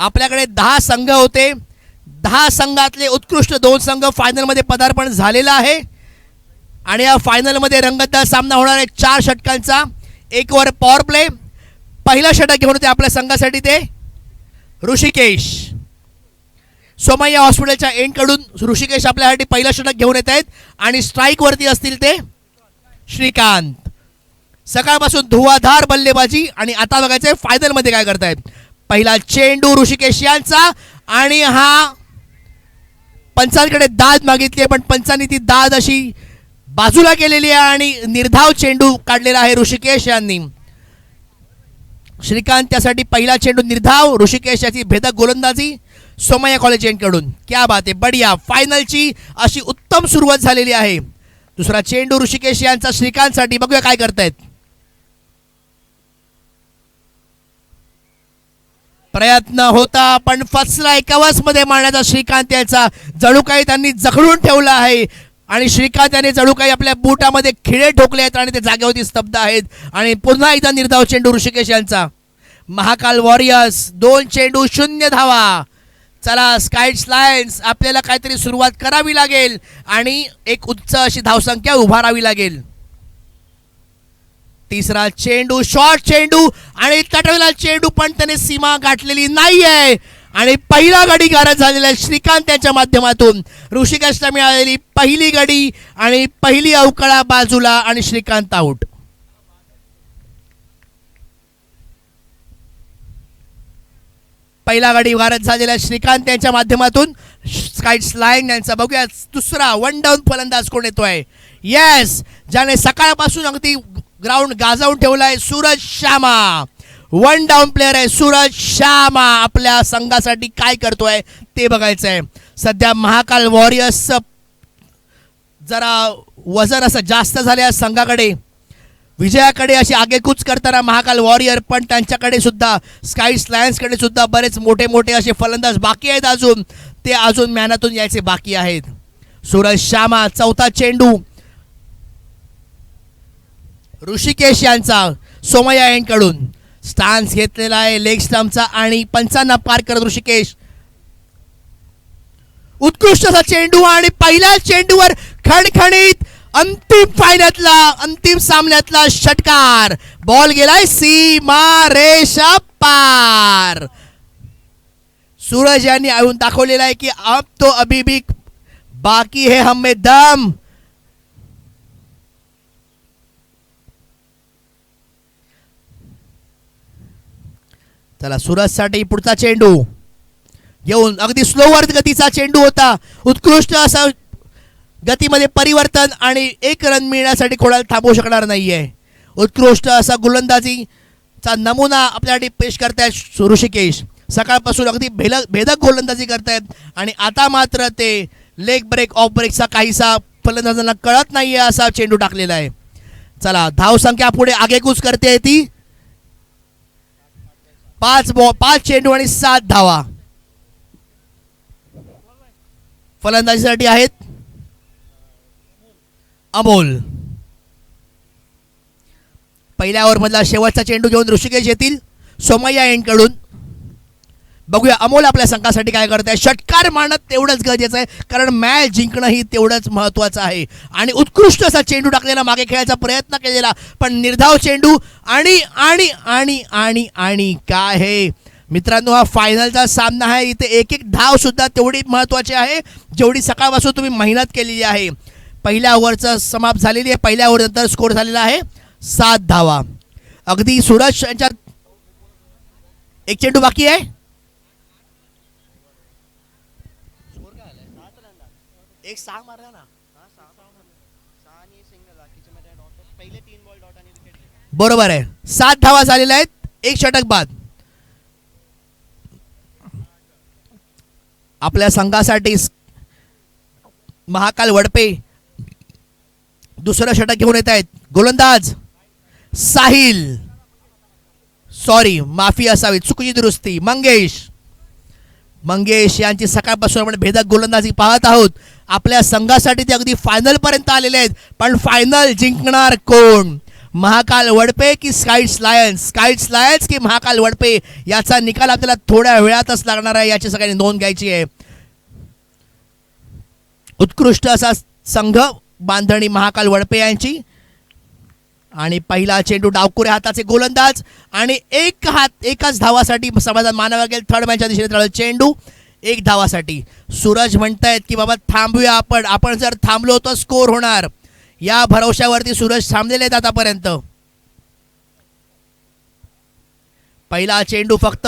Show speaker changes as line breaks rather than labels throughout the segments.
आपल्याकडे 10 संघ होते. 10 संघातले उत्कृष्ट 2 संघ फायनलमध्ये पदार्पण झालेला आहे आणि या फायनलमध्ये रंगतदार सामना होणार आहे 4 षटकांचा. 1 ओव्हर पॉवर प्ले. पहिला षटक घेऊन होते आपल्या संघासाठी ते ऋषिकेश. सोमय्या हॉस्पिटलच्या एंडकडून ऋषिकेश आपल्यासाठी पहिला षटक घेऊन येत आहेत आणि स्ट्राईकवरती असतील ते श्रीकांत. सकाळपासून धुवाधार बल्लेबाजी आणि आता बघायचं आहे फायनलमध्ये काय करतायत. पहिला चेंडू ऋषिकेश यांचा आणि हा पंचांकडे दाद मागितली आहे पण पंचांनी ती दाद अशी बाजूला केलेली आहे आणि निर्धाव चेंडू काढलेला आहे ऋषिकेश यांनी. श्रीकांत त्यासाठी पहिला चेंडू निर्धाव. ऋषिकेश याची भेदक गोलंदाजी सोमय्या कॉलेज यांकडून. क्या बात आहे, बढिया. फायनलची अशी उत्तम सुरुवात झालेली आहे. दुसरा चेंडू ऋषिकेश यांचा श्रीकांतसाठी. बघूया काय करतायत. प्रयत्न होता पण फसला. कवचमध्ये मारण्याचा श्रीकांत याचा जणू काही त्यांनी जखडून ठेवला आहे आणि श्रीकांत याने जणू काही आपल्या बुटामध्ये खिळे ठोकले आहेत आणि ते जागेवरती स्तब्ध आहेत. आणि पुन्हा एकदा निर्धाव चेंडू ऋषिकेश यांचा. महाकाल वॉरियर्स 2 चेंडू 0 धावा. चला स्काइट्स लायन्स आपल्याला काहीतरी सुरुवात करावी लागेल आणि एक उच्च अशी धावसंख्या उभारावी लागेल. तिसरा चेंडू शॉर्ट चेंडू आणि तटवलेला चेंडू पण त्याने सीमा गाठलेली नाहीये आणि पहिला गडी गारद झालेला श्रीकांत यांच्या माध्यमातून. ऋषिकेशला मिळालेली पहिली गडी आणि पहिली अवकळा बाजूला आणि श्रीकांत आऊट. पहिला गडी गारद झालेला श्रीकांत यांच्या माध्यमातून स्काइट्स लायन यांचा. बघूया दुसरा 1 डाऊन फलंदाज कोण येतोय. येस, ज्याने सकाळपासून अगदी ग्राउंड गाजवून ठेवलाय सूरज शर्मा. 1 डाऊन प्लेअर आहे सूरज शर्मा. आपल्या संघासाठी काय करतोय ते बघायचं आहे. सध्या महाकाल वॉरियर्स जरा वजन असं जास्त झाले या संघाकडे. विजयाकडे अशी आगेकूच करताना महाकाल वॉरियर पण त्यांच्याकडे सुद्धा स्काइट्स लायन्सकडे सुद्धा बरेच मोठे मोठे असे फलंदाज बाकी आहेत. अजून ते अजून मॅनातून यायचे बाकी आहेत. सूरज शर्मा चौथा चेंडू ऋषिकेश यांचा सोमय्या यांकडून. स्टान्स घेतलेला आहे लेग स्टंपचा आणि पंचांना पार करत ऋषिकेश. उत्कृष्ट असा चेंडू आणि पहिल्या चेंडूवर खणखणीत अंतिम फायनलला अंतिम सामन्यातला षटकार. बॉल गेलाय सीमा रेषा पार. सूरज यांनी येऊन दाखवलेला आहे की अब तो अभी भी बाकी है हम में दम. चला सूरजसाठी पुढचा चेंडू घेऊन. अगदी स्लोवर गतीचा चेंडू होता. उत्कृष्ट असा गतीमध्ये परिवर्तन आणि 1 रन मिळण्यासाठी कोणाला थांबवू शकणार नाहीये. उत्कृष्ट असा गोलंदाजीचा नमुना आपल्यासाठी पेश करतायत ऋषिकेश. सकाळपासून अगदी भेदक गोलंदाजी करतायत आणि आता मात्र ते लेग ब्रेक ऑफ ब्रेकचा काहीसा फलंदाजांना कळत नाहीये असा चेंडू टाकलेला आहे. चला धावसंख्या पुढे आगेकूच करते ती. 5 चेंडू आणि 7 धावा फलंदाजीसाठी आहेत. अमोल पहिल्या ओव्हरमधला शेवटचा चेंडू घेऊन ऋषिकेश येतील सोमय्या यांकडून. बघूया अमोल आपल्या संघासाठी काय करत आहे. षटकार मारणं तेवढंच गरजेचं आहे कारण मॅच जिंकणंही तेवढंच महत्त्वाचं आहे. आणि उत्कृष्ट असा चेंडू टाकलेला मागे खेळायचा प्रयत्न केलेला पण निर्धाव चेंडू आणि आणि आणि आणि आणि काय हे मित्रांनो, हा फायनलचा सामना आहे. इथे एक एक धाव सुद्धा तेवढी महत्त्वाची आहे जेवढी सकाळपासून तुम्ही मेहनत केलेली आहे. पहिल्या ओव्हरचं समाप्त झालेली आहे. पहिल्या ओव्हरनंतर स्कोर झालेला आहे 7 धावा. अगदी सूरज यांच्या एक चेंडू बाकी आहे. एक 6 मारला ना. बरोबर आहे. 7 धावा झालेल्या आहेत. 1 षटक बाद. आपल्या संघासाठी महाकाल वडपे दुसरं षटक घेऊन येत आहेत. गोलंदाज साहिल, सॉरी माफी असावी, चुकीची दुरुस्ती, मंगेश यांची सकाळपासून आपण भेदक गोलंदाजी पाहत आहोत. आपल्या संघासाठी ते अगदी फायनल पर्यंत आलेले आहेत पण फायनल जिंकणार कोण. महाकाल वडपे की स्काइट्स लायन्स, स्काइट्स लायन्स की महाकाल वडपे, याचा निकाल आपल्याला थोड्या वेळातच लागणार आहे, याची सगळ्यांनी नोंद घ्यायची आहे. उत्कृष्ट असा संघ बांधणी महाकाल वडपे यांची. आणि पहिला चेंडू डावकुरे हाताचे गोलंदाज आणि एकाच धावासाठी समाधान मानावं लागेल. थर्ड मॅनच्या दिशेने तळ चेंडू 1 धावासाठी. सूरज म्हणतायत की बाबा थांबूया आपण जर थांबलो तर स्कोर होणार, या भरवशावरती सूरज थांबलेले आहेत आतापर्यंत. पहिला चेंडू फक्त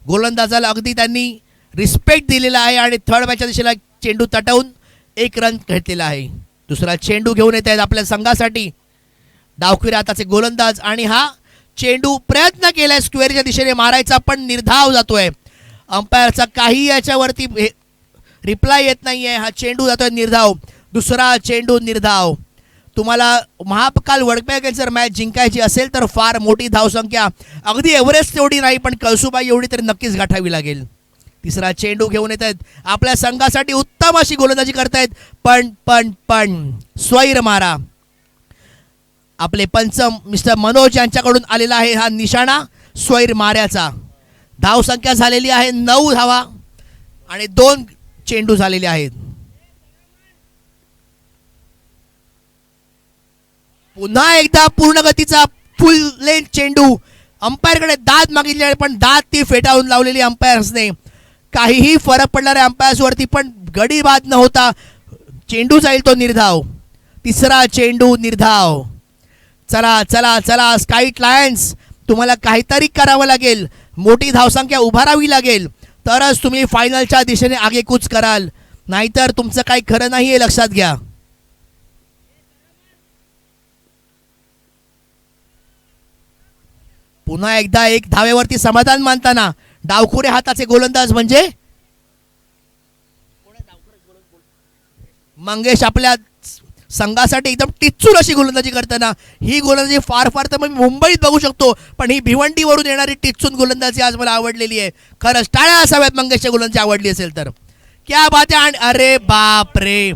गोलंदाजाला अगदी त्यांनी रिस्पेक्ट दिलेला आहे आणि थर्ड मॅचच्या दिशेला चेंडू तटवून 1 रन घेतलेला आहे. दुसरा चेंडू घेऊन येत आहेत आपल्या संघासाठी डावखुऱ्या हाताचे गोलंदाज आणि हा चेंडू प्रयत्न केलाय स्क्वेअरच्या दिशेने मारायचा, पण निर्धाव जातोय. अंपायरचा काही याच्यावरती रिप्लाय येत नाहीये. हा चेंडू जातोय निर्धाव. दुसरा चेंडू निर्धाव. तुम्हाला महाकाल वडपे जर मॅच जिंकायची असेल तर फार मोठी धावसंख्या, अगदी एव्हरेस्ट एवढी नाही पण कळसुबाई एवढी तरी नक्कीच गाठावी लागेल. तिसरा चेंडू घेऊन येत आहेत आपल्या संघासाठी, उत्तम अशी गोलंदाजी करतायत, पण स्वैर मारा. आपले पंच मिस्टर मनोज यांच्याकडून आलेला आहे हा निशाणा स्वैर माऱ्याचा. धावसंख्या झालेली आहे 9 धावा आणि 2 चेंडू झालेले आहेत. पुन्हा एकदा पूर्ण गतीचा फुल लेंथ चेंडू. अंपायरकडे दाद मागितली आहे पण दाद ती फेटाळून लावलेली अंपायर्सने. काहीही फरक पडणार आहे अंपायर्सवरती, पण गडी बाद न होता चेंडू जाईल तो निर्धाव. तिसरा चेंडू निर्धाव. चला चला चला स्काइट लायन्स, तुम्हाला काहीतरी करावं लागेल, मोठी धावसंख्या उभारावी लागेल, तरच तुम्ही फायनलच्या दिशेने आगेकूच कराल, नाहीतर तुमचं काही खरं नाही हे लक्षात घ्या. पुन्हा एकदा 1 धावेवरती समाधान मानताना डावखुरे हाताचे गोलंदाज म्हणजे मंगेश आपल्या संघासाठी एकदम टिच्चूल अशी गोलंदाजी करताना. ही गोलंदाजी फार तर मी मुंबईत बघू शकतो, पण ही भिवंडीवरून येणारी टिच्चून गोलंदाजी आज मला आवडलेली आहे. खरंच टाळ्या असाव्यात मंगेशच्या गोलंदाजी आवडली असेल तर. क्या बात आहे. आणि अरे बाप रे,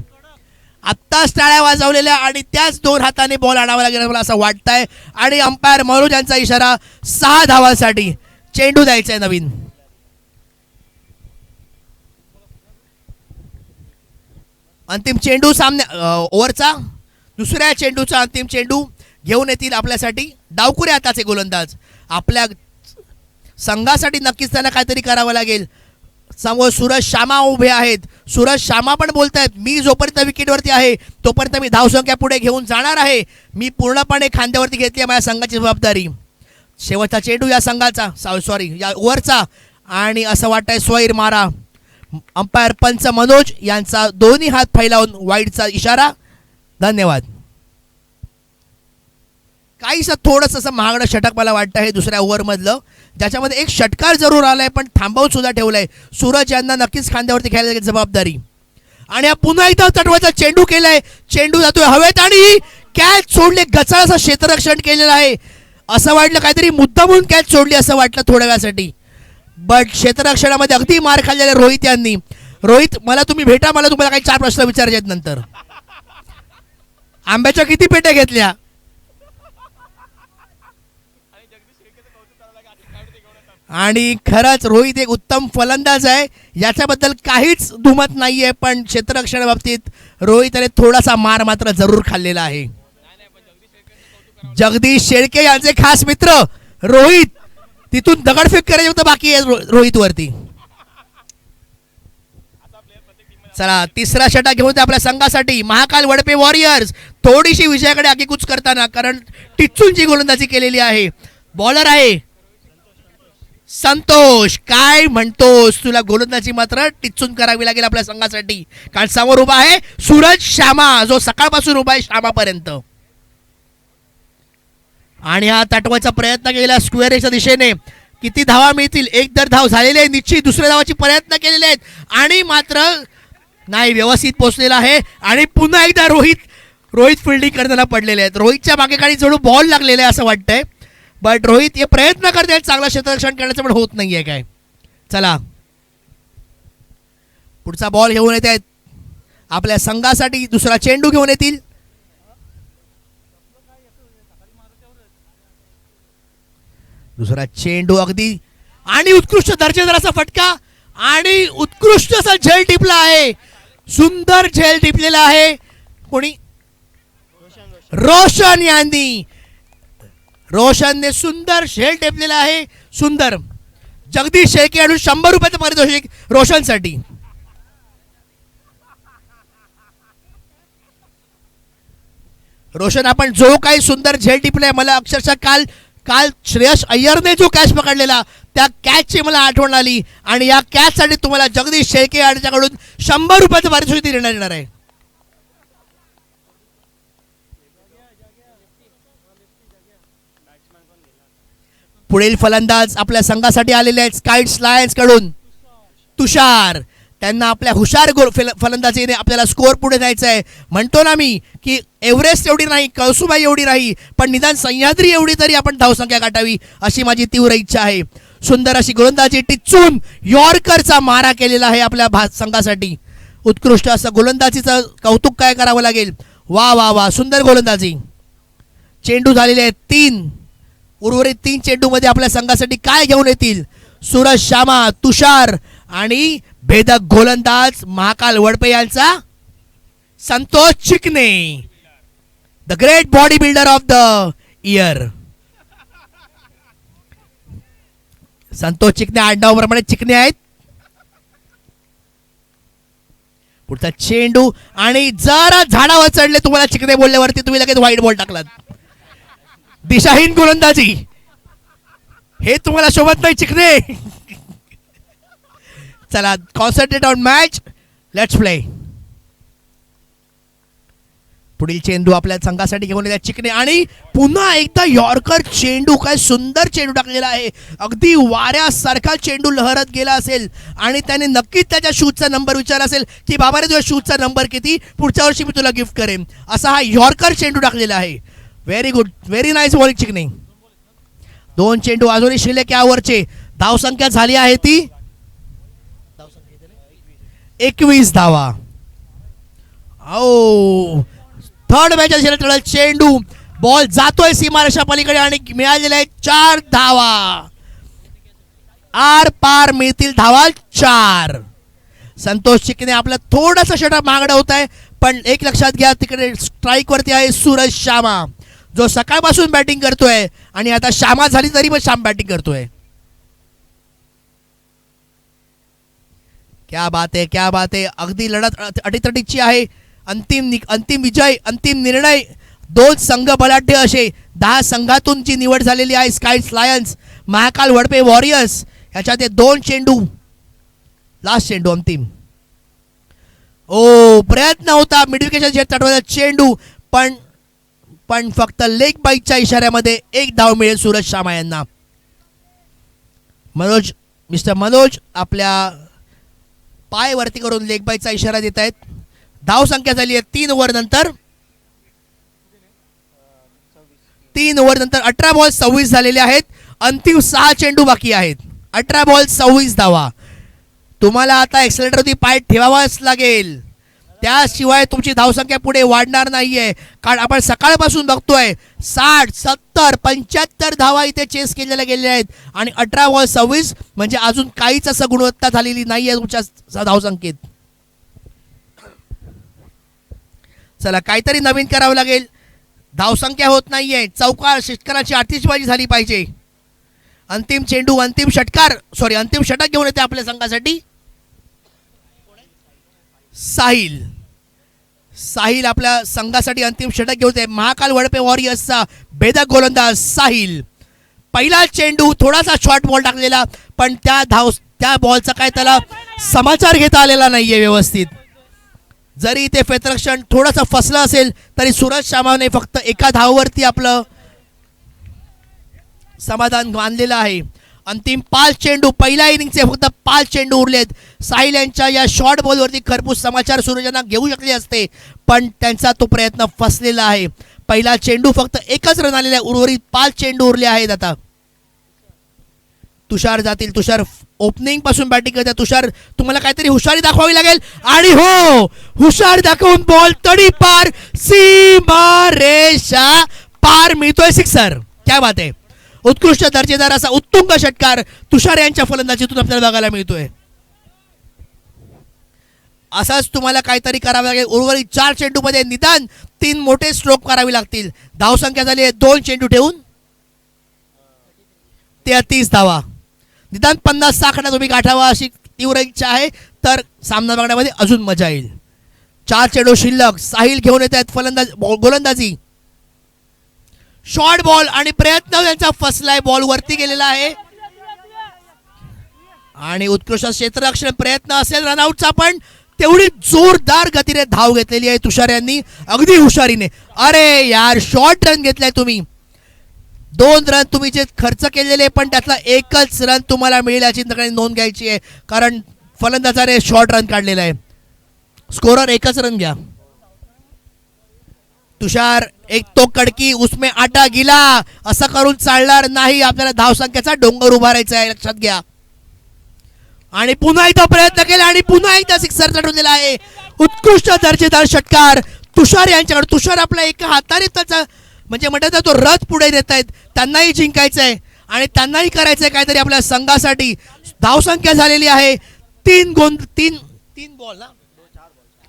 आत्ताच टाळ्या वाजवलेल्या आणि त्याच 2 हाताने बॉल आणावा लागेल मला असं वाटतंय. आणि अंपायर मनोज यांचा इशारा 6 धावांसाठी. चेंडू द्यायचा आहे नवीन. अंतिम चेंडू सामन्या ओव्हरचा दुसऱ्या चेंडूचा अंतिम चेंडू घेऊन येतील आपल्यासाठी डावकुरे हाताचे गोलंदाज. आपल्या संघासाठी नक्कीच त्यांना काहीतरी करावं लागेल. समोर सूरज शामा उभे आहेत. सूरज शामा पण बोलत आहेत, मी जोपर्यंत विकेटवरती आहे तोपर्यंत मी धावसंख्या पुढे घेऊन जाणार आहे, मी पूर्णपणे खांद्यावरती घेतली आहे माझ्या संघाची जबाबदारी. शेवटचा चेंडू या संघाचा या ओव्हरचा आणि असं वाटतंय स्वैर मारा. अंपायर पंच मनोज यांचा दोन्ही हात फैलावून वाईडचा इशारा. धन्यवाद. काहीसं थोडंसं असं महागडं षटक मला वाटतं हे दुसऱ्या ओव्हरमधलं, ज्याच्यामध्ये एक षटकार जरूर आलाय पण थांबवून सुद्धा ठेवलाय. सूरज यांना नक्कीच खांद्यावरती घ्यायला जबाबदारी. आणि हा पुन्हा एकदा तटवाचा चेंडू केलाय. चेंडू जातोय हवेत आणि कॅच सोडले. गचाळ असं क्षेत्ररक्षण केलेलं आहे. असं वाटलं काहीतरी मुद्दामून कॅच सोडली असं वाटलं थोड्या वेळासाठी, बट क्षेत्ररक्षणामध्ये अगदी मार खाल्लेला रोहित यांनी. रोहित मला तुम्ही भेटा, मला तुम्हाला काही 4 प्रश्न विचारायचे आहेत नंतर. आंब्याच्या किती पेट्या घेतल्या? आणि खरंच रोहित एक उत्तम फलंदाज आहे, याच्याबद्दल काहीच दुमत नाहीये, पण क्षेत्ररक्षणा बाबतीत रोहितने थोडासा मार मात्र जरूर खाल्लेला आहे. जगदीश शेळके यांचे खास मित्र रोहित, तिथून दगडफेक करायचं होतं बाकी आहे रोहित वरती. चला तिसरा षटक घेऊन आपल्या संघासाठी महाकाल वडपे वॉरियर्स. थोडीशी विजयाकडे आगेकूच करताना, कारण टिच्चूंची गोलंदाजी केलेली आहे. बॉलर आहे संतोष. काय म्हणतोस, तुला गोलंदाजी मात्र टिच्चून करावी लागेल आपल्या संघासाठी, कारण समोर उभा आहे सूरज शामा, जो सकाळपासून उभा आहे शामापर्यंत. आणि हा तटवायचा प्रयत्न केला स्क्वेअरच्या दिशेने. किती धावा मिळतील? 1 दर धाव झालेली आहे निश्चित. दुसऱ्या धावाची प्रयत्न केलेले आहेत आणि मात्र नाही, व्यवस्थित पोहोचलेला आहे. आणि पुन्हा एकदा रोहित फिल्डिंग करताना पडलेले आहेत. रोहितच्या मागे काही जणू बॉल लागलेला आहे असं वाटतंय, बट रोहित हे प्रयत्न करते चांगला क्षेत्ररक्षण करण्याचं, पण होत नाहीये काय. चला पुढचा बॉल घेऊन येत आहेत आपल्या संघासाठी. दुसरा चेंडू घेऊन येतील. दुसरा चेंडू अगदी आणि उत्कृष्ट दर्जेदार असा फटका आणि उत्कृष्ट असा झेल टिपला आहे. सुंदर झेल टिपलेला आहे. कोणी? रोशन यांनी. रोशनने सुंदर झेल टिपलेला आहे. सुंदर. जगदीश शेळके आणि 100 रुपयाचं पारितोषिक रोशनसाठी. रोशन, आपण जो काही सुंदर झेल टिपलाय, मला अक्षरशः काल श्रेयस अय्यरने जो कॅच पकडलेला त्या कॅचची मला आठवण आली आणि या कॅचसाठी तुम्हाला जगदीश शेळके यांच्याकडून 100 रुपयाचं पारितोषिक देण्यात येणार आहे. पुढील फलंदाज आपल्या संघासाठी आलेले आहेत स्काइट्स लायन्स कडून तुषार. त्यांना आपल्या हुशार फलंदाजीने आपल्याला स्कोअर पुढे न्यायचा आहे. म्हणतो ना मी की एव्हरेस्ट एवढी नाही, कळसुबाई एवढी नाही, पण निदान सह्याद्री एवढी तरी आपण धावसंख्या गाठावी अशी माझी तीव्र इच्छा आहे. सुंदर अशी गोलंदाजी टिचून यॉर्करचा मारा केलेला आहे आपल्या संघासाठी. उत्कृष्ट असं गोलंदाजीचं कौतुक काय करावं लागेल. वा वा वा, सुंदर गोलंदाजी. चेंडू झालेले आहेत 3. उर्वरित 3 चेंडूमध्ये आपल्या संघासाठी काय घेऊन येतील सूरज शामा, तुषार आणि भेदक गोलंदाज महाकाल वडपे यांचा Santosh Chikane, the great body builder of the year. Santosh Chikane आडनावाप्रमाणे चिकणे आहेत. पुढचा चेंडू आणि जरा झाडावर चढले तुम्हाला चिकणे बोलल्यावरती तुम्ही लगेच वाईट बॉल टाकलात. दिशाहीन गोलंदाजी, हे तुम्हाला शोभत नाही चिकणे. चला, concentrate on match, let's play. पुढील चेंडू आपल्या संघासाठी घेऊन येतात चिकणे आणि पुन्हा एकदा यॉर्कर चेंडू. काय सुंदर चेंडू टाकलेला आहे. अगदी वाऱ्यासारखा चेंडू लहरत गेला असेल आणि त्याने नक्कीच त्याच्या शूजचा नंबर विचारला असेल की बाबा रे तुझ्या शूजचा नंबर किती, पुढच्या वर्षी मी तुला गिफ्ट करेन, असा हा यॉर्कर चेंडू टाकलेला आहे. Very good, very nice bowling Chikane. 2 चेंडू अजूनही शिल्लक यावरचे. धावसंख्या झाली आहे ती 21 धावा. ओ, थर्ड मॅच चेंडू, बॉल जातोय सीमारेषा पलीकडे आणि मिळालेल्या आहेत 4 धावा. आर पार मिळतील धावा 4. संतोष चिकणे आपला थोडासा षटक मागणं होत आहे, पण एक लक्षात घ्या, तिकडे स्ट्राईक वरती आहे सूरज शामा, जो सकाळपासून बॅटिंग करतोय आणि आता शामा झाली तरी पण शाम बॅटिंग करतोय. क्या बात है, क्या बात है. अगदी लढत अटीतटीची आहे. अंतिम विजय, अंतिम निर्णय. 2 संघ बलाढ्य असे 10 संघातून जी निवड झालेली आहे स्काइट्स लायन्स, महाकाल वडपे वॉरियर्स, ह्याच्यात 2 चेंडू, लास्ट चेंडू अंतिम. ओ, प्रयत्न होता मिडविकेशन झेट चढवायचा चेंडू, पण फक्त लेग बाईकच्या इशाऱ्यामध्ये 1 धाव मिळेल सूरज शामा यांना. मिस्टर मनोज आपल्या पाय वरती करून लेग बाईकचा इशारा देत आहेत. धाव संख्या झाली आहे 3 ओव्हर नंतर. 3 ओव्हर नंतर 18 बॉल 26 झालेले आहेत. अंतिम 6 चेंडू बाकी आहेत. 18 बॉल 26 धावा. तुम्हाला आता एक्सेलेटरवरती पाय ठेवावाच लागेल, त्याशिवाय तुमची धावसंख्या पुढे वाढणार नाहीये. कारण आपण सकाळपासून बघतोय 60, 70, 75 धावा इथे चेस केलेल्या गेलेल्या आहेत आणि 18 बॉल 26 म्हणजे अजून काहीच असं गुणवत्ता झालेली नाहीये तुमच्या धावसंख्येत. चला, काहीतरी नवीन करावं लागेल. धावसंख्या होत नाहीये. चौकार षटकाराची आतिषबाजी झाली पाहिजे. अंतिम चेंडू, अंतिम षटक घेऊन येते आपल्या संघासाठी साहिल आपल्या संघासाठी अंतिम षटक घेऊन येते. महाकाल वडपे वॉरियर्सचा भेदक गोलंदाज साहिल. पहिला चेंडू थोडासा शॉर्ट बॉल टाकलेला, पण त्या बॉलचा काय त्याला समाचार घेता आलेला नाहीये व्यवस्थित. जरी ते क्षेत्ररक्षण थोडंसं फसलं असेल तरी सूरज शामाने फक्त 1 धावावरती आपलं समाधान मानलेलं आहे. अंतिम 5 चेंडू, पहिल्या इनिंगचे फक्त 5 चेंडू उरलेत. साहिल यांच्या या शॉर्ट बॉलवरती खरपूस समाचार सूरजांना घेऊ शकले असते, पण त्यांचा तो प्रयत्न फसलेला आहे. पहिला चेंडू फक्त 1च रन आलेला आहे. उर्वरित 5 चेंडू उरले आहेत. आता तुषार जातील. तुषार ओपनिंग पासून बॅटिंग करतात. तुषार, तुम्हाला काहीतरी हुशारी दाखवावी लागेल आणि हो, हुशार दाखवून बॉल तडी पार, सीमा रेषा पार मिळतोय 6. क्या बात आहे. उत्कृष्ट दर्जेदार असा उत्तुंग षटकार तुषार यांच्या फलंदाजीतून आपल्याला बघायला मिळतोय. असाच तुम्हाला काहीतरी करावं लागेल. उर्वरित 4 चेंडूमध्ये निदान 3 मोठे स्ट्रोक करावे लागतील. धावसंख्या झाली आहे 2 चेंडू ठेवून 33 धावा. निदान 50 आकडा तुम्ही गाठावा अशी तीव्र इच्छा आहे तर सामना बघण्यामध्ये अजून मजा येईल. 4 चेंडू शिल्लक. साहिल घेऊन येत आहेत गोलंदाजी. शॉर्ट बॉल आणि प्रयत्न त्यांचा फसलाय. बॉल वरती गेलेला आहे आणि उत्कृष्ट क्षेत्ररक्षण प्रयत्न असेल रनआउटचा, पण तेवढी जोरदार गतीने धाव घेतलेली आहे तुषार यांनी अगदी हुशारीने. अरे यार, शॉर्ट रन घेतलाय तुम्ही. 2 रन तुम्ही जे खर्च केलेले, पण त्यातला एकच रन तुम्हाला मिळेल याची नोंद घ्यायची आहे, कारण फलंदाजाने शॉर्ट रन काढलेला आहे. स्कोरर एकच रन घ्या. तुषार एक तो कडकी उसमे आटा गिला असं करून चालणार नाही. आपल्याला धावसंख्येचा डोंगर उभारायचा आहे, लक्षात घ्या. आणि पुन्हा एकदा प्रयत्न केला आणि पुन्हा एकदा सिक्सर चढवलेला आहे. उत्कृष्ट दर्जेदार षटकार तुषार यांच्याकडे. तुषार आपल्या एका हाताने त्याचा म्हणजे म्हणतात तो रथ पुढे नेत आहेत. त्यांनाही जिंकायचं आहे आणि त्यांनाही करायचं आहे काहीतरी आपल्या संघासाठी. धावसंख्या झालेली आहे 3 बॉल ना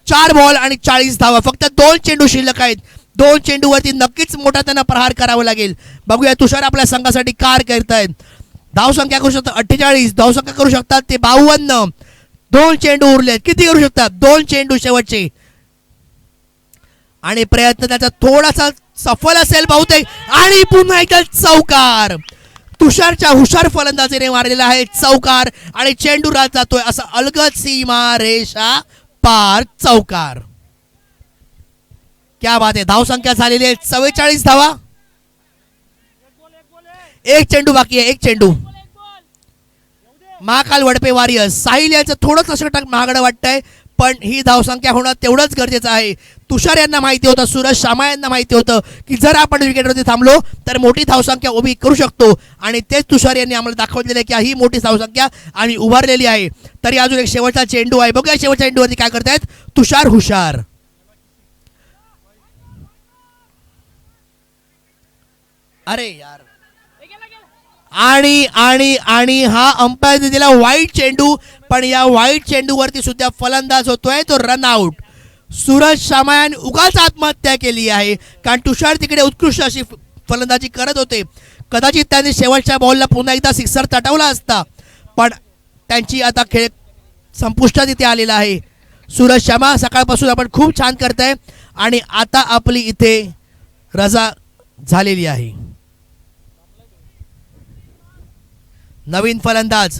4 बॉल आणि 40 धावा. फक्त 2 चेंडू शिल्लक आहेत. 2 चेंडूवरती नक्कीच मोठा त्यांना प्रहार करावा लागेल. बघूया तुषार आपल्या संघासाठी कार करतायत. धावसंख्या करू शकतात 48, धावसंख्या करू शकतात ते 52. 2 चेंडू उरलेत. किती करू शकतात? 2 चेंडू शेवटचे. आणि प्रयत्न त्याचा थोडासा सफल असेल बहुतेक. आणि पुन्हा एकदा चौकार. तुषारच्या हुशार फलंदाजीने मारलेला आहे चौकार आणि चेंडू रात जातोय असा अलगद सीमा रेषा पार चौकार. क्या बात आहे. धावसंख्या झालेली आहे 44 धावा. 1 चेंडू बाकी आहे. 1 चेंडू. महाकाल वडपे वॉरियर्स. साहिल यांचं थोडंच षटक महागडं वाटतंय, पण ही धावसंख्या होणं तेवढंच गरजेचं आहे. तुषार यांना माहिती होतं, सूरज शर्मा यांना माहिती होतं की जर आपण विकेटवरती थांबलो तर मोठी धावसंख्या उभी करू शकतो, आणि तेच तुषार यांनी आम्हाला दाखवलेलं आहे की ही मोठी धावसंख्या आम्ही उभारलेली आहे. तरी अजून एक शेवटचा चेंडू आहे. बघूया शेवटच्या चेंडूवरती काय करतायत तुषार हुशार. अरे यार. आणि आणि आणि हा अंपायरने दिला वाईट चेंडू, पण या वाईट चेंडूवरती सुद्धा फलंदाज होतोय तो रनआउट. सूरज शर्मा यांनी उगाच आत्महत्या केली आहे, कारण तुषार तिकडे उत्कृष्ट अशी फलंदाजी करत होते. कदाचित त्यांनी शेवटच्या बॉलला पुन्हा एकदा सिक्सर तटवला असता, पण त्यांची आता खेळ संपुष्टात इथे आलेला आहे. सूरज शर्मा सकाळपासून आपण खूप छान करताय आणि आता आपली इथे रजा झालेली आहे. नवीन फलंदाज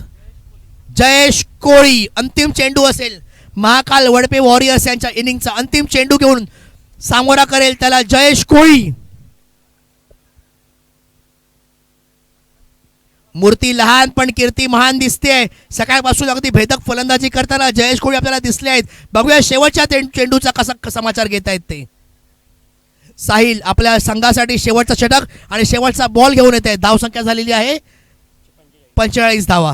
जयेश कोळी. अंतिम चेंडू असेल. महाकाल वडपे वॉरियर्स यांच्या इनिंगचा अंतिम चेंडू घेऊन सामोरा करेल त्याला जयेश कोळी. मूर्ती लहान पण कीर्ती महान दिसते. सकाळपासून अगदी भेदक फलंदाजी करताना जयेश कोळी आपल्याला दिसले आहेत. बघूया शेवटच्या चेंडूचा कसा समाचार घेत आहेत ते. साहिल आपल्या संघासाठी शेवटचा षटक आणि शेवटचा बॉल घेऊन येत आहे. धावसंख्या झालेली आहे 45 धावा.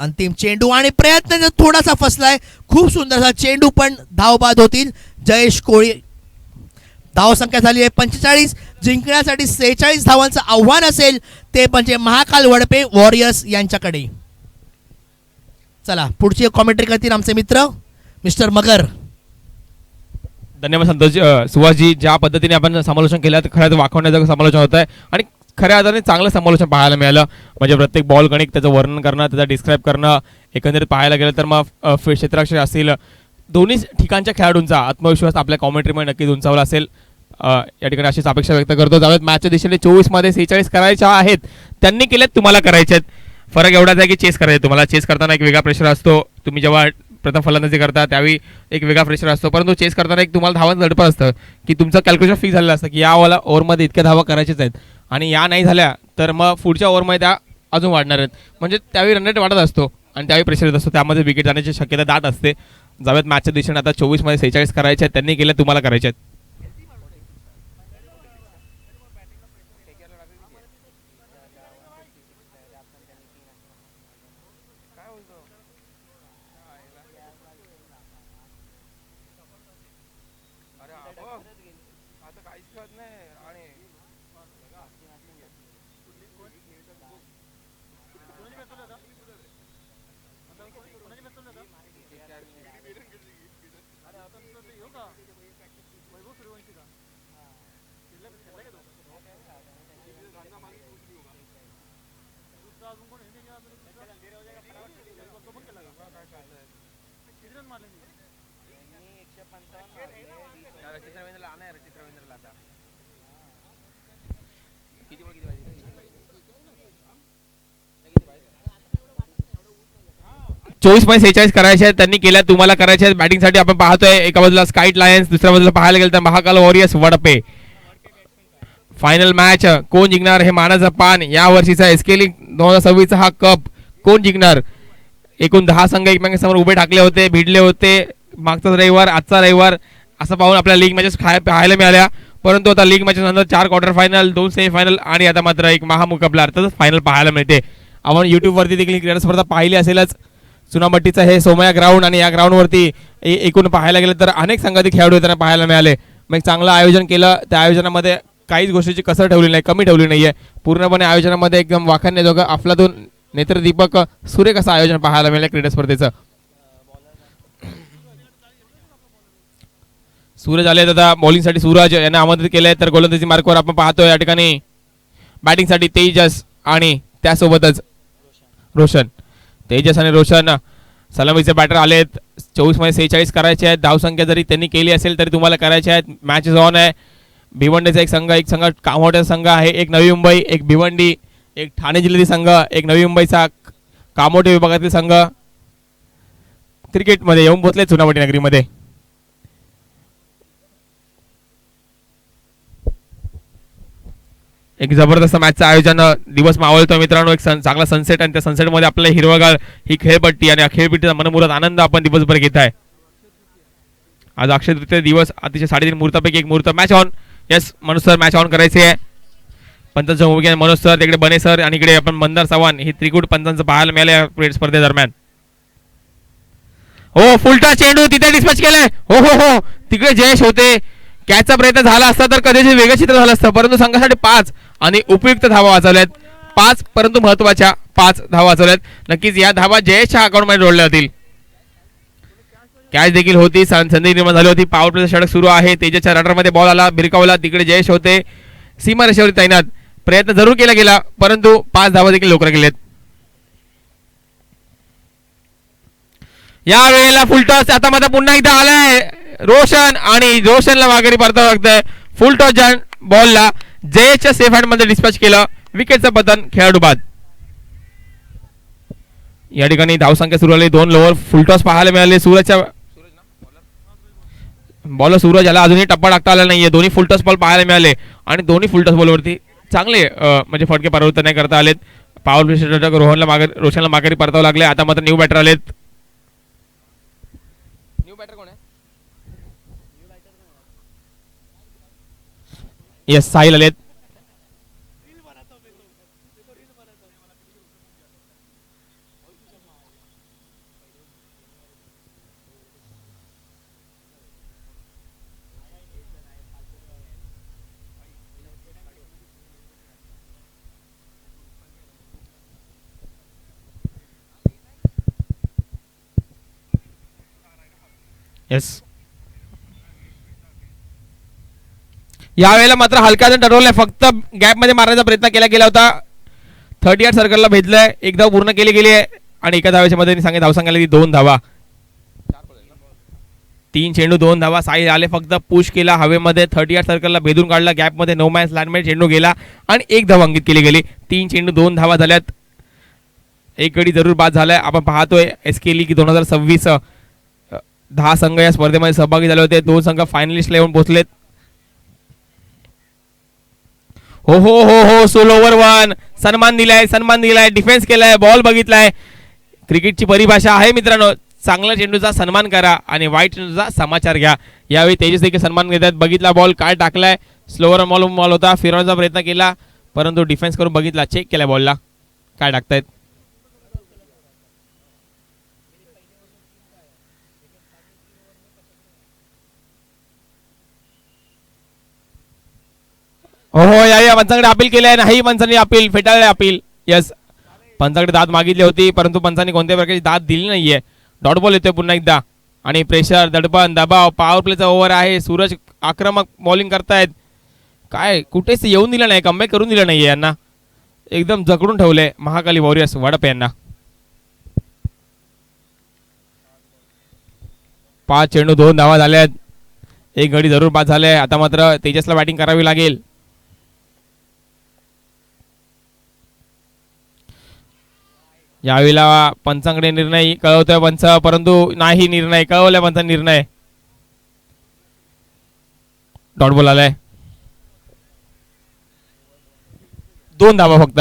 अंतिम चेंडू आणि प्रयत्न थोडासा फसलाय. खूप सुंदरसा चेंडू, पण धाव बाद होतील. जयेश कोळी. धावसंख्या झाली आहे 45. जिंकण्यासाठी 46 धावांचं आव्हान असेल ते म्हणजे महाकाल वडपे वॉरियर्स यांच्याकडे. चला पुढची कॉमेंट्री करतील आमचे मित्र मिस्टर मगर.
धन्यवाद संतोष. सुभाषजी, ज्या पद्धतीने आपण समालोचन केलं खरंच वाखवण्याचं समालोचन होत आहे आणि खऱ्या अर्थाने चांगलं समालोचन पाहायला मिळालं. म्हणजे प्रत्येक बॉल गणित त्याचं वर्णन करणं, त्याचा डिस्क्राईब करणं, एकंदरीत पाहायला गेलं तर मग क्षेत्ररक्षक असतील, दोन्ही ठिकाणच्या खेळाडूंचा आत्मविश्वास आपल्या कॉमेंट्रीमध्ये नक्कीच उंचावला असेल. या ठिकाणी अशीच अपेक्षा व्यक्त करतो. जावेत मॅचच्या दिशेने 24 मध्ये 46 करायच्या आहेत. त्यांनी केल्यात, तुम्हाला करायचे आहेत. फरक एवढाच आहे की चेस करायचं. तुम्हाला चेस करताना एक वेगळा प्रेशर असतो. तुम्ही जेव्हा प्रथम फलंदाजी करता त्यावेळी एक वेगळा प्रेशर असतो, परंतु चेस करताना एक तुम्हाला धावांचं दडपण असतं की तुमचं कॅल्क्युलेशन फिक्स झालेलं असतं की या ओव्हरमध्ये इतक्या धावा करायच्याच आहेत आणि या नाही झाल्या तर मग पुढच्या ओव्हरमध्ये त्या अजून वाढणार आहेत. म्हणजे त्यावेळी रन रेट वाढत असतो आणि त्यावेळी प्रेशर येत असतो. त्यामध्ये विकेट जाण्याची शक्यता दाट असते. जावेत मॅचच्या दिशेने आता 24 मध्ये 46 करायचे आहेत. त्यांनी केल्या, तुम्हाला करायचे आहेत. (24.46) करायचे आहेत त्यांनी केल्या, तुम्हाला करायचे आहेत. बॅटिंगसाठी आपण पाहतोय एका बाजूला स्काईट लायन्स, दुसऱ्या बाजूला पाहायला गेलं तर Mahakal warriors Wadpe. Final match कोण जिंकणार हे मानाचं पान. या वर्षीचा एसके लीग 2026 हा कप कोण जिंकणार. एकूण 10 संघ एकमेकांसमोर उभे ठाकले होते, भिडले होते. मागचा रविवार, आजचा रविवार असं पाहून आपल्या लीग मॅचेस पाहायला मिळाल्या. परंतु आता लीग मॅचेस नंतर 4 क्वार्टर फायनल, 2 सेमीफायनल आणि आता मात्र एक महामुकाबला अर्थातच फायनल पाहायला मिळते. आपण यूट्यूबवरती देखील क्रीडा स्पर्धा पाहिली असेलच. चुनाभट्टीचं हे सोमया ग्राउंड आणि या ग्राउंडवरती एकूण पाहायला गेलं तर अनेक संघातील खेळाडू त्यांना पाहायला मिळाले. मग एक चांगलं आयोजन केलं. त्या आयोजनामध्ये काहीच गोष्टीची कसर ठेवली नाही, कमी ठेवली नाहीये. पूर्णपणे आयोजनामध्ये एकदम वाखाणण्याजोगं अफलातून नेत्रदीपक सुरेख असं आयोजन पाहायला मिळालं क्रीडा स्पर्धेचं. सूरज आले आता बॉलिंगसाठी. सूरज यांना आमंत्रित केलंय. तर गोलंदाजी मार्कवर आपण पाहतोय या ठिकाणी बॅटिंगसाठी तेजस आणि त्यासोबतच रोशन. तेजस आणि रोशन सलामीचे बॅटर आलेत. 24.46 करायचे आहेत. धावसंख्या जरी त्यांनी केली असेल तरी तुम्हाला करायचे आहेत. मॅचेस ऑन आहे. भिवंडीचा एक संघ कामोठ्याचा संघ आहे. एक नवी मुंबई, एक भिवंडी, एक ठाणे जिल्ह्यातील संघ, एक नवी मुंबईचा कामोठे विभागातील संघ क्रिकेटमध्ये येऊन पोहोचले चुनाभट्टी नगरीमध्ये. एक जबरदस्त मॅचचं आयोजन. दिवस मावळतो मित्रांनो. एक चांगला सनसेट आणि त्या सनसेटमध्ये आपल्याला हिरवगाळ ही खेळपट्टी आणि खेळपट्टीचा मनमुराद आनंद आपण दिवसभर घेत आहे. आज अक्षय तृतीय दिवस. अतिशय 3.5 मुहूर्तापैकी एक मुहूर्त. Match on. Yes Manoj sir match on करायचे आहे. पंचांच्या भूमिकेने मनोज सर, तिकडे बने सर आणि इकडे आपण मंदार चव्हाण ही त्रिकूट पंचांचं पाहायला मिळालं या क्रिकेट स्पर्धेदरम्यान. हो फुलटा चेंडू तिथे डिस्पॅच केलाय. हो हो हो तिकडे जयेश होते. कॅचचा प्रयत्न झाला असता तर कदाचित वेगळं चित्र झालं असतं. परंतु संघासाठी 5 आणि उपयुक्त धावा वाचवल्यात. 5 परंतु महत्वाच्या 5 धावा वाचवल्यात. नक्कीच या धावा जयेशच्या अकाउंटमध्ये जोडल्या होतील. कॅच देखील होती. संधी निर्माण झाली होती. पॉवर प्लेचं षटक सुरू आहे. तेजसच्या रडारमध्ये बॉल आला, भिरकावला. तिकडे जयेश होते सीमा रेषेवर तैनात. प्रयत्न जरूर केला गेला परंतु 5 धावा देखील लवकर गेलेत. या वेळेला फुलटॉस आता मात्र पुन्हा एकदा आलाय रोशन आणि रोशनला माघारी परतावं लागतंय. फुलटॉस बॉलला जयेशच्या सेफ हँड मध्ये डिस्पॅच केलं. विकेटचं पतन खेळाडू बाद. या ठिकाणी धावसंख्या सुरू झाली. 2 लोअर फुलटॉस पाहायला मिळाले. सूरजच्या बॉलर सूरज याला अजूनही टप्पा टाकता आला नाहीये. दोन्ही फुलटॉस बॉल पाहायला मिळाले आणि दोन्ही फुलटॉस बॉलवरती चांगले म्हणजे फटके परावृत्त नाही करता आलेत. पॉवर प्ले षटक रोशनला माघारी परतावं लागले. आता मात्र न्यू बॅटर आलेत. न्यू बॅटर कोण आहे. येस साहिल आलेत. येस यावेळेला मात्र हलका ठरवलंय. फक्त गॅप मध्ये मारण्याचा प्रयत्न केला गेला होता. 38 सर्कलला भेटलंय. एक धाव पूर्ण केली गेली आहे आणि एका धावेच्या मध्ये सांगितलं धावसंख्या 2 धावा. 3 चेंडू 2 धावा. साई आले फक्त पुश केला हवेमध्ये. 38 सर्कलला भेदून काढला. गॅप मध्ये नो मॅच लँडमध्ये चेंडू गेला आणि 1 धाव अंकित केली गेली. 3 चेंडू 2 धावा झाल्यात. एक गडी जरूर बाद झालाय. आपण पाहतोय एसके लीग 2026 10 संघ या स्पर्धेमध्ये सहभागी झाले होते. 2 संघ फायनलिस्टला येऊन पोहोचलेत. हो हो हो हो सोल ओव्हर 1 सन्मान दिलाय डिफेन्स केलाय. बॉल बघितलाय. क्रिकेटची परिभाषा आहे मित्रांनो, चांगल्या चेंडूचा सन्मान करा आणि वाईट चेंडूचा समाचार घ्या. यावेळी तेजस देखील सन्मान घेतात. बघितला बॉल काय टाकलाय. स्लोअर बॉल होता. फिरवण्याचा प्रयत्न केला परंतु डिफेन्स करून बघितला. चेक केला बॉलला काय टाकतायत. हो हो या पंचांकडे अपील केलंय. नाही पंचांनी अपील फेटाळले. अपील यस पंचांकडे दाद मागितली होती परंतु पंचांनी कोणत्याही प्रकारची दाद दिली नाहीये. डॉट बॉल येतोय पुन्हा एकदा आणि प्रेशर दडपण दबाव. पॉवर प्लेचा ओव्हर आहे. सूरज आक्रमक बॉलिंग करतायत. काय कुठेच येऊन दिलं नाही. कमबॅक करून दिलं नाहीये यांना. एकदम जकडून ठेवले महाकाली वॉरियर्स वडप यांना. 5 चेंडू 2 धावा झाल्यात. एक गडी जरूर बाद झाले. आता मात्र तेजसला बॅटिंग करावी लागेल. यावेळेला पंचांकडे निर्णय कळवतोय पंच, परंतु नाही निर्णय कळवलाय पंच निर्णय. डॉट बॉल आलाय. 2 धावा फक्त.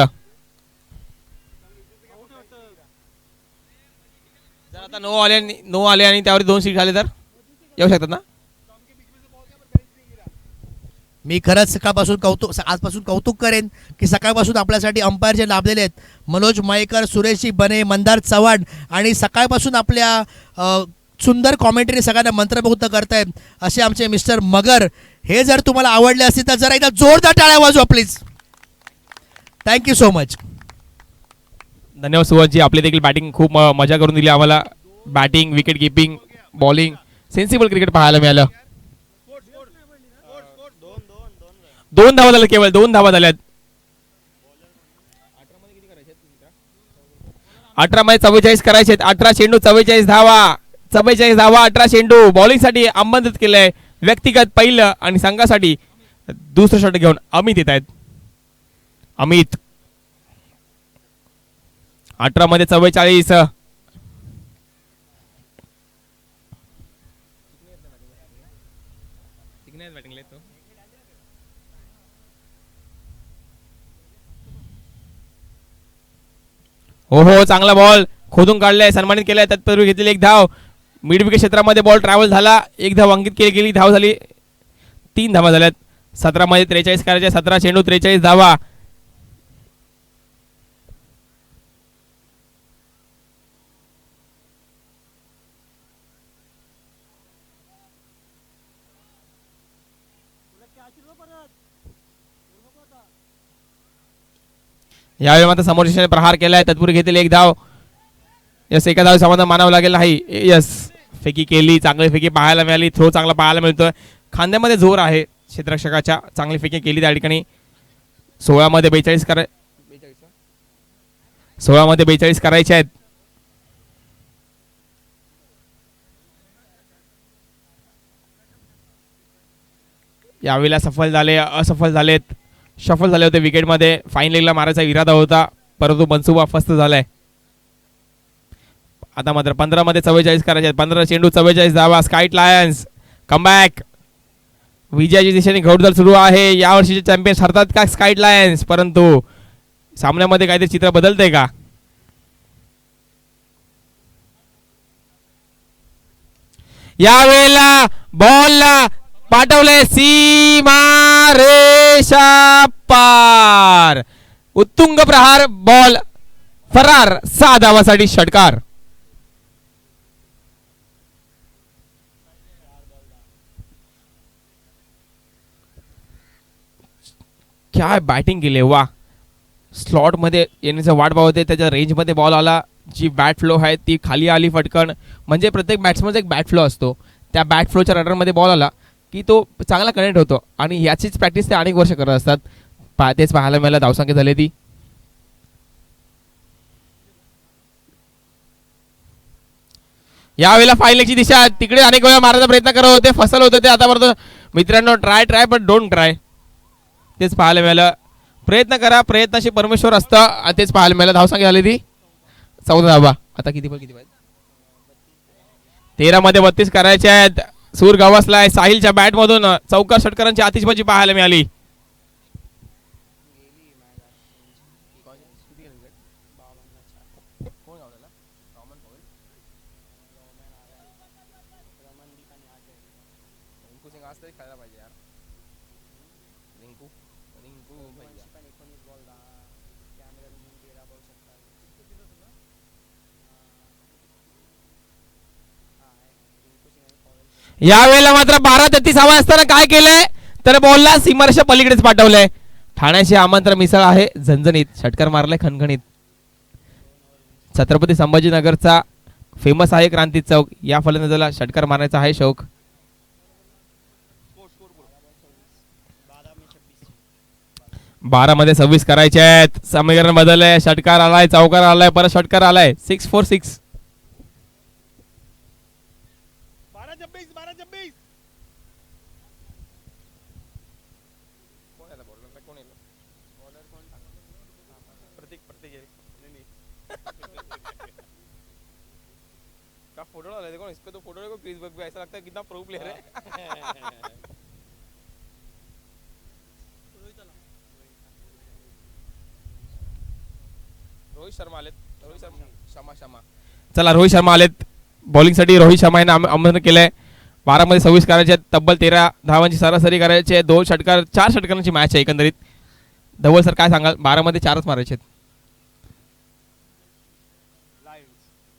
जर आता नो आले आणि त्यावर 2 सीट झाले तर येऊ शकतात ना.
मी खरंच सकाळपासून आजपासून कौतुक करेन की सकाळपासून आपल्यासाठी अंपायर जे लाभलेले आहेत, मनोज मयेकर, सुरेशजी बने, मंदार चव्हाण, आणि सकाळपासून आपल्या सुंदर कॉमेंटरी सगळ्यांना मंत्रमुग्ध करतायत असे आमचे मिस्टर मगर. हे जर तुम्हाला आवडले असतील तर जरा एकदा जोरदार टाळ्या वाजवा प्लीज. Thank you so much.
धन्यवाद सुहासजी. आपली देखील बॅटिंग खूप मजा करून दिली आम्हाला. Batting, wicket keeping, bowling, sensible cricket पाहायला मिळालं. 2 धावा झाल्या, केवळ 2 धावा झाल्यात. 18 मध्ये 44 करायचे. 18 चेंडू 44 धावा. 44 धावा 18 चेंडू. बॉलिंग साठी आमंत्रित केलंय व्यक्तिगत पहिलं आणि संघासाठी दुसरं षटक घेऊन अमित येत आहेत. अमित 18 मध्ये 44. हो हो, चांगला बॉल खोदून काढलाय, सन्मानित केलाय. तत्पूर्वी घेतलेली एक धाव. मिड विकेट क्षेत्रामध्ये बॉल ट्रॅव्हल झाला. एक धाव अंकित केली, धाव झाली. 3 धावा झाल्यात. 17 मध्ये 43 करायचे. 17 चेंडू 43 धावा. यावेळी मात्र समोरच्याने प्रहार केलाय. तत्पूर्वी घेतलेली एक धाव. यस, एका धाव समाधान मानावं लागेल. नाही, यस, फेकी केली. चांगली फेकी पाहायला मिळाली. थ्रो चांगला पाहायला मिळतोय. खांद्यामध्ये जोर आहे क्षेत्ररक्षकाच्या. चांगली फेकी केली त्या ठिकाणी. 16 मध्ये 42 करायचे आहेत. यावेळेला सफल झाले, असफल झालेत. शफल झाले होते विकेटमध्ये. फाईन लेगला मारायचा इरादा होता, परंतु मनसुबा फस्त झालाय. आता मात्र 15 मध्ये 44 करायचे. 15 चेंडू 44 धावा. स्काईट लायन्स कमबॅक. विजयाची दिशेने घोडदौड सुरू आहे. यावर्षीचे चॅम्पियन्स ठरतात का स्काईट लायन्स, परंतु सामन्यामध्ये काहीतरी चित्र बदलतंय का. यावेळेला बॉलला पाठवले सीमा रेषा पार. उत्तुंग प्रहार. बॉल फरार. 6 धावासाठी षटकार. काय बॅटिंग केली वा. स्लॉट मध्ये येण्याचं वाट पाहते. त्याच्या रेंज मध्ये बॉल आला. जी बॅट फ्लो आहे ती खाली आली फटकन. म्हणजे प्रत्येक बॅट्समनचा एक बॅट फ्लो असतो. त्या बॅट फ्लोच्या रनरमध्ये बॉल आला की तो चांगला कनेक्ट होतो. आणि याचीच प्रॅक्टिस ते अनेक वर्ष करत असतात. तेच पाहायला मिळालं. धावसंख्या झाली ती. यावेळेला फाईन लेगची दिशा. तिकडे अनेक वेळा मारायचा प्रयत्न करत होते, फसल होते ते. आतापर्यंत मित्रांनो, ट्राय बट डोंट ट्राय. तेच पाहायला मिळालं. प्रयत्न करा, प्रयत्नाशी परमेश्वर असतं. तेच पाहायला मिळालं. धावसंख्या झाली ती 14 धावा. आता किती पाहिजे. 13 मध्ये 32 करायचे आहेत. सूर गवसलाय. साहिलच्या बॅट मधून चौकार षटकारांची आतिषबाजी पाहायला मिळाली. यावेळेला मात्र 12-33 हवा असताना काय केलंय तर बॉलला सीमारेषा पलीकडेच पाठवलंय. ठाण्याचे आमंत्रण मिसळ आहे झणझणीत. षटकार मारलाय खणखणीत. छत्रपती संभाजीनगरचा फेमस आहे क्रांती चौक. या फलंदाजाला षटकार मारण्याचा आहे शौक. 12 मध्ये 26 करायचे आहेत. समीकरण बदललंय. षटकार आलाय, चौकार आलाय, परत षटकार आलाय. 6-4-6.
12-26.
का फोटो डाला देखो इस पे तो फोटो देखो क्रिस बक भी ऐसा लगता है कितना प्रो प्लेयर है. रोहित शर्मा आलेत. चला रोहित शर्मा आलेत बॉलिंगसाठी. रोहित शर्मा यांना आमंत्रण केलंय. 12 मध्ये 26 करायचे आहेत. तब्बल 13 धावांची सरासरी करायची आहे. 2 षटकार 4 षटकारांची मॅच आहे एकंदरीत. धवल सर काय सांगाल? 12 मध्ये 4च मारायचे आहेत.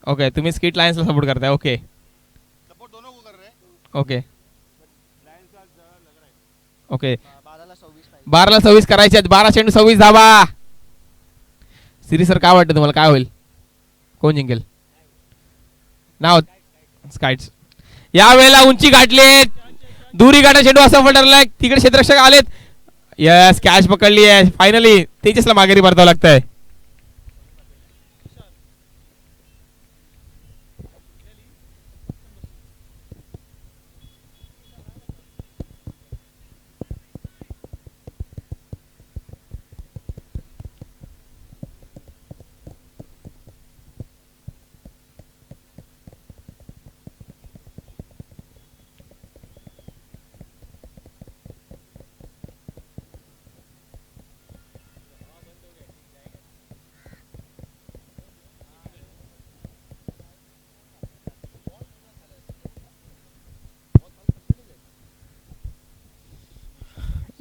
ओके तुम्ही स्किट लायन्सला सपोर्ट करताय. ओके
सपोर्ट दोनों को कर रहे हैं.
ओके ओके
12-26
12-26 करायचे आहेत. 12 चेंडू 26 धावा. सिरी सर काय वाटतं तुम्हाला? काय होईल? कोण जिंकेल? नाव स्काइट्स. या वेळेला उंची गाठली. दुरी गाठा चेंडू असं ठरलाय. तिकडे क्षेत्ररक्षक आलेत. यस कॅच पकडली आहे फायनली. तेजसला माघारी परतावं लागतंय.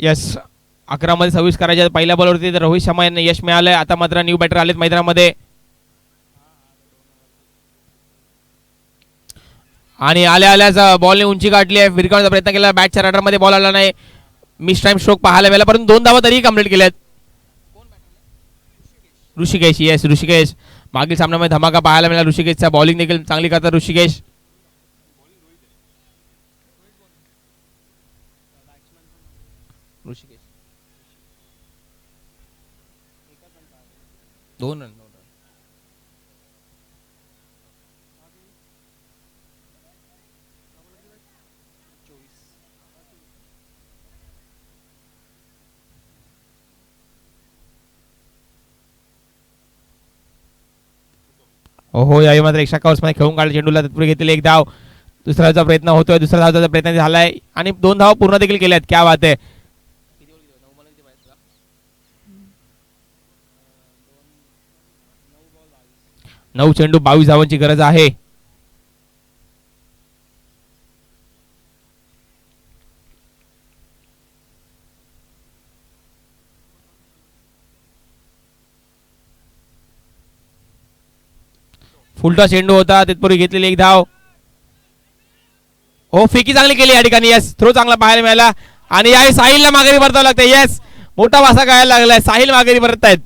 यस 11 मध्ये 26 करायचे. पहिल्या बॉलवरती रोहित शर्मा यांना यश मिळालंय. आता मात्र न्यू बॅटर आलेत मैदानामध्ये आणि आल्या आल्याच बॉलने उंची गाठली आहे. विरकावण्याचा प्रयत्न केला. बॅटच्या रडारमध्ये बॉल आला नाही. मिस टाइम स्ट्रोक पाहायला मिळाला परंतु 2 धावा तरीही कंप्लीट केल्यात. ऋषिकेश. येस ऋषिकेश. मागील सामन्यामध्ये धमाका पाहायला मिळाला ऋषिकेशचा. बॉलिंग देखील चांगली करतात ऋषिकेश. ऋषिकेश 2 रन. ओहो यावेळी मात्र एक्स्ट्रा कव्हर्समध्ये खेळून काढले चेंडूला. तत्पूर्वी घेतलेले एक धाव. दुसरा धावाचा प्रयत्न होतोय. दुसरा धावाचा प्रयत्न झालाय आणि 2 धावा पूर्ण देखील केल्यात. क्या बात आहे. 9 चेंडू 22 धावांची गरज आहे. फुलटा चेंडू होता. तत्पूर्वी घेतलेली एक धाव. हो फेकी चांगली केली या ठिकाणी. यस थ्रो चांगला पाहायला मिळाला आणि या साहिलला माघारी परतावं लागतं. यस मोठा वासा गायला लागलाय. साहिल माघारी परत आहेत.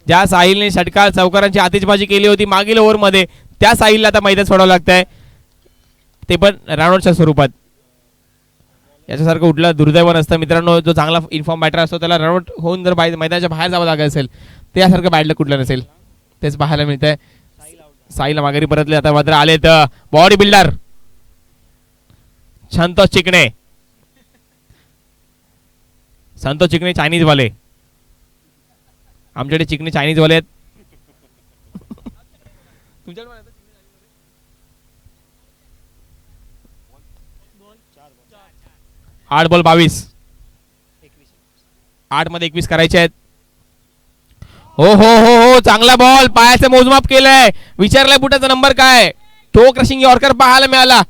ज्या साहिलने षटकार चौकारांची आतिषबाजी केली होती मागील ओव्हरमध्ये त्या साहिलला आता मैदान सोडावं लागतंय. ते पण रनआउटच्या स्वरूपात. याच्यासारखं उठलं दुर्दैव नसतं मित्रांनो. जो चांगला इन्फॉर्म बॅटर असतो त्याला रनआउट होऊन जर मैदानाच्या बाहेर जावं लागत असेल ते यासारखं बॅटला कुठलं नसेल. तेच पाहायला मिळतंय. साहिलला माघारी परतले. आता मात्र आलेत body builder Santosh Chikane. Santosh Chikane Chinese वाले. आमच्याकडे चिकणे चायनीज वाले आहेत. तुमच्याकडे 8 बॉल 22. 8 मध्ये 21 करायचे आहेत. हो हो हो हो चांगला बॉल. पायाचं मोजमाप केलंय. विचारलंय बुटाचा नंबर काय. टो क्रशिंग यॉर्कर पाहायला मिळाला.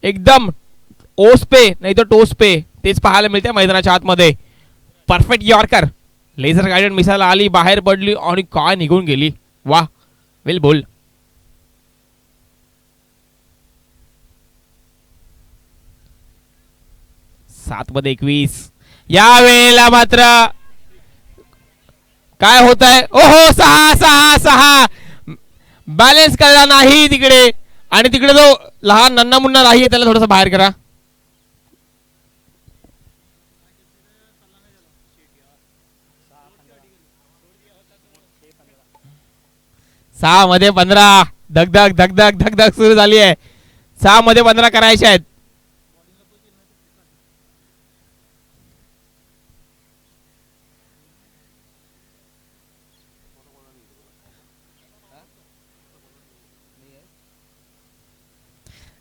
एकदम ओस पे नाही तर टोस पे तेच पाहायला मिळते मैदानाच्या आतमध्ये. Perfect yorker. Laser guided missile आली बाहेर पडली आणि काय निघून गेली. वा वेल बोल. सात मध्ये 21. या वेळेला मात्र काय होत आहे. ओहो 6 बॅलन्स कळला नाही तिकडे आणि तिकडे जो लहान नन्ना मुन्ना नाही त्याला थोडस बाहेर करा. 6 मध्ये 15. धगधग धगधग धगधग सुरू झाली आहे. 6 मध्ये 15 करायचे आहेत.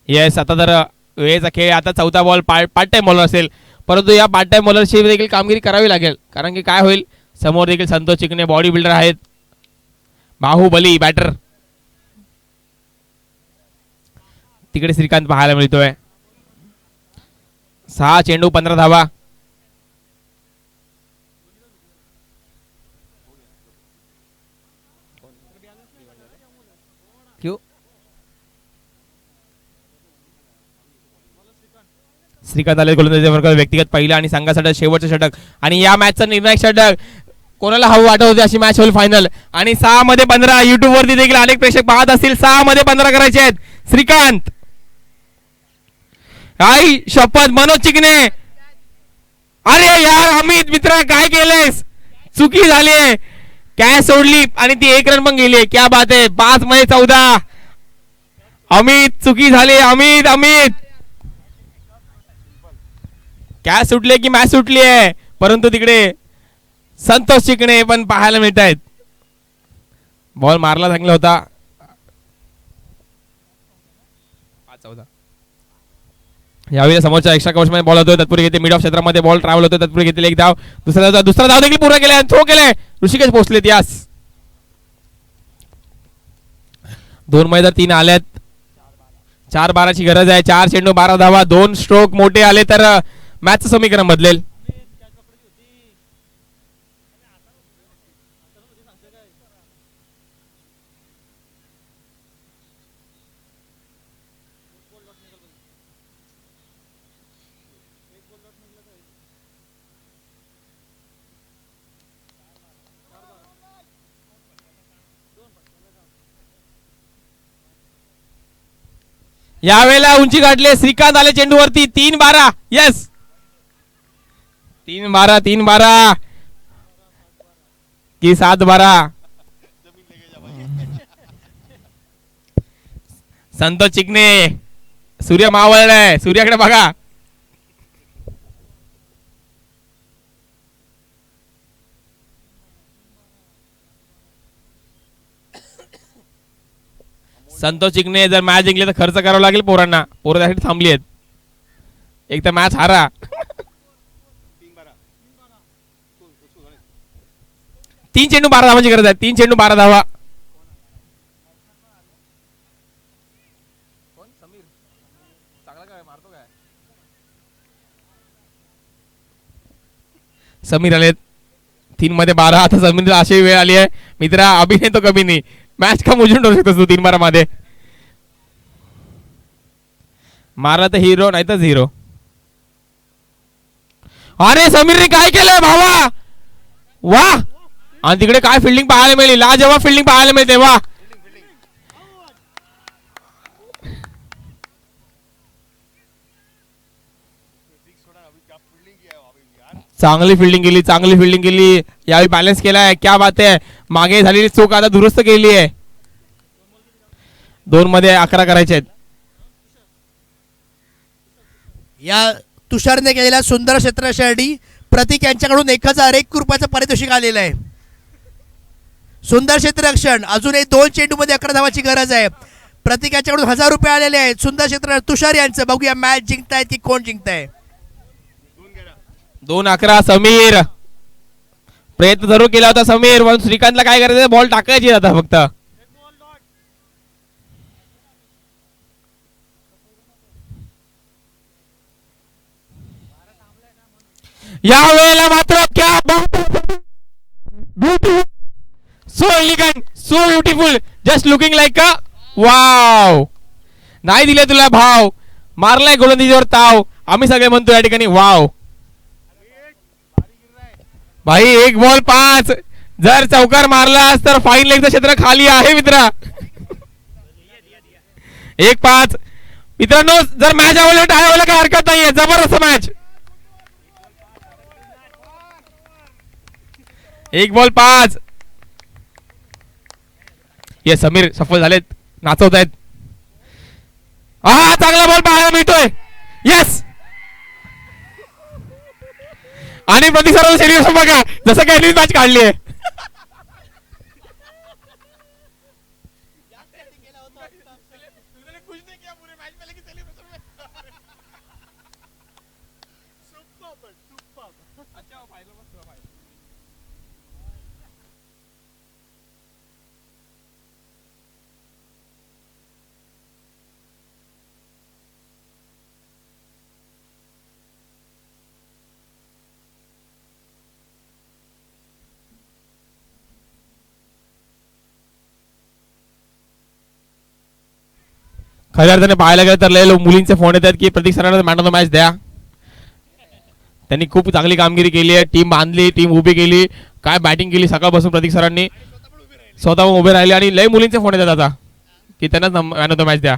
येस, आता तर वेळेचा खेळ. आता चौथा बॉल पार्ट टाइम बॉलर असेल, परंतु या पार्ट टाइम बॉलरची देखील कामगिरी करावी लागेल. कारण की काय होईल, समोर देखील संतोष चिकणे बॉडी बिल्डर आहेत, बाहुबली बॅटर. तिकडे श्रीकांत पाहायला मिळतोय. 6 चेंडू 15 धावा. श्रीकांत आले गोलंदाजी वर्गात व्यक्तिगत पहिला आणि संघासाठी शेवटचं षटक. आणि या मॅचचं निर्णायक षटक कोणाला हवं वाटत होते अशी मॅच होईल फायनल. आणि 6 मध्ये 15 युट्यूब वरती देखील अनेक प्रेक्षक पाहत असतील. 6 मध्ये 15 करायचे आहेत. श्रीकांत, आई शपथ, मनोज चिकणे. अरे यार अमित मित्रा, काय केलंयस? चुकी झालीये. कॅच सोडली आणि ती 1 रन पण गेली. क्या बात आहे. 5 मध्ये 14. अमित चुकी झाली. अमित अमित कॅच सुटले की मॅच सुटली आहे. परंतु तिकडे संतोष चिकणे पण पाहायला मिळत आहेत. बॉल मारला चांगला होता. 5-14. यावेळी समोरच्या एक्स्ट्रा कव्हरमध्ये बॉल होतोय. तत्पूर्वी घेते मिड ऑफ क्षेत्रामध्ये बॉल ट्रॅव्हल होतोय. तत्पूर्वी घेतले एक धाव. दुसरा धाव देखील पूर्ण केलाय. थ्रो केलाय. ऋषिकेश पोहोचलेत. यास 2 मध्ये 3 आल्यात. 4-12ची गरज आहे. 4 चेंडू 12 धावा. 2 स्ट्रोक मोठे आले तर मॅचचं समीकरण बदलेल. यावेळेला उंची गाठले. श्रीकांत आले चेंडूवरती. 3-12. येस, 3-12. 3-12 की 7-12. संतोष चिकणे, सूर्य मावळलाय. सूर्याकडे बघा. संतोष चिकणे जर मॅच जिंकले तर खर्च करावा लागेल पोरांना. पोरं त्यासाठी थांबली आहेत. एक तर मॅच हारा. 3 चेंडू 12 धावांची गरज आहे. 3 चेंडू 12 धावा. समीर आलेत. 3 मध्ये 12. आता समीर अशी वेळ आली आहे मित्रा, अभिनय तो कमी नाही. मॅच का उजळून ठेवू शकतोस तू 3-12 मध्ये. मारला तर हिरो नाही तर झिरो. अरे समीरने काय केलंय भावा, वा. आणि तिकडे काय फिल्डिंग पाहायला मिळेल. लाजवाब फिल्डिंग पाहायला मिळते. वा, चांगली फिल्डिंग केली. चांगली फिल्डिंग केली. यावेळी बॅलन्स केलाय. क्या बात आहे. मागे झालेली चूक आता दुरुस्त केली आहे. 2 मध्ये 11 करायचे आहेत.
या तुषारने केलेल्या सुंदर क्षेत्ररक्षणासाठी प्रतीक यांच्याकडून 1001 रुपयाचं पारितोषिक आलेलं आहे. सुंदर क्षेत्ररक्षण. अजून 2 चेंडू मध्ये 11 धावाची गरज आहे. प्रतीक यांच्याकडून 1000 रुपये आलेले आहेत. सुंदर क्षेत्र तुषार यांचं. बघूया मॅच जिंकतायत की कोण जिंकताय.
2-11. समीर प्रयत्न जरूर केला होता समीर, पण श्रीकांतला काय करायचं, बॉल टाकायची आता फक्त. या वेळेला मात्र क्या beautiful, so elegant, so beautiful, just looking like a wow. नाही दिले तुला भाव, मारलाय गोलंदाजीवर ताव. आम्ही सगळे म्हणतो या ठिकाणी वाव. भाई 1 बॉल 5. जर चौकार मारलास तर फाईन लेगचं क्षेत्र खाली आहे मित्रा. 1-5 मित्रांनो. जर मॅच आवडली टाळायला काही हरकत नाहीये. जबरदस्त मॅच. 1 बॉल 5. ये समीर सफल झालेत, नाचवत आहेत. हा चांगला बॉल पाहायला मिळतोय. येस. आणि प्रतीक सरांचं सेलिब्रेशन बघा, जसं काही मॅच काढली आहे. खऱ्या अर्थाने पाहायला गेलं तर लय मुलींचे फोन येतात की प्रतीक सरांना मॅन ऑफ द मॅच द्या. त्यांनी खूप चांगली कामगिरी केली आहे, टीम बांधली, टीम उभी केली, काय बॅटिंग केली सकाळपासून प्रतीक सरांनी, स्वतः उभे राहिले. आणि लय मुलींचे फोन येतात आता की त्यांना मॅन ऑफ द मॅच द्या.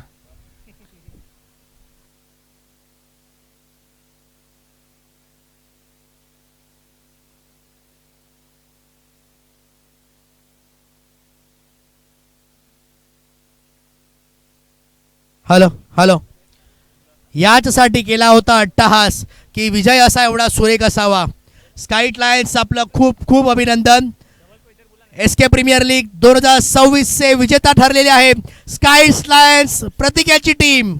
हॅलो हॅलो, याचसाठी केला होता अट्टहास की विजय असा एवढा सुरेख असावा. स्काईट लायन्स आपलं खूप खूप अभिनंदन. एसके प्रीमियर लीग 2026 चे विजेता ठरलेले आहे स्काईट लायन्स प्रतीक यांची टीम.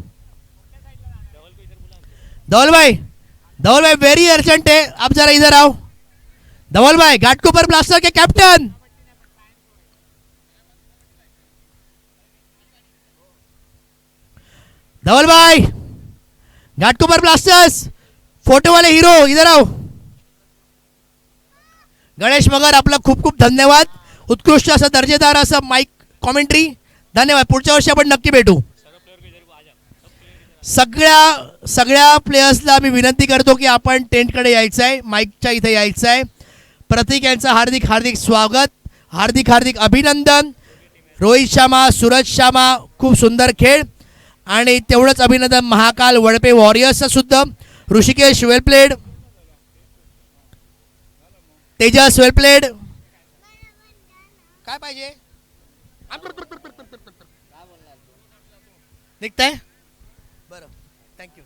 धवल भाई वेरी अर्जेंट है, आप जरा इधर आओ. धवल भाई घाटकोपर ब्लास्टर के कैप्टन. धवल भाई घाटकोपर ब्लास्टर्स फोटो वाले हीरो इधर आओ. गणेश मगर आपला खूप खूप धन्यवाद. उत्कृष्ट असं दर्जेदार असं माईक कॉमेंट्री, धन्यवाद. पुढच्या वर्षी आपण नक्की भेटू. सगळ्या प्लेयर्सला मी विनंती करतो की आपण टेंटकडे यायचं आहे, माईकच्या इथे यायचं आहे. प्रतीक यांचं हार्दिक हार्दिक स्वागत, हार्दिक हार्दिक अभिनंदन. रोहित शर्मा, सूरज शर्मा खूप सुंदर खेळ. आणि तेवढंच अभिनंदन महाकाल वडपे वॉरियर्सचं सुद्धा. ऋषिकेश वेल प्लेड, तेजस वेल प्लेड. काय पाहिजे निघताय बरं, थँक्यू.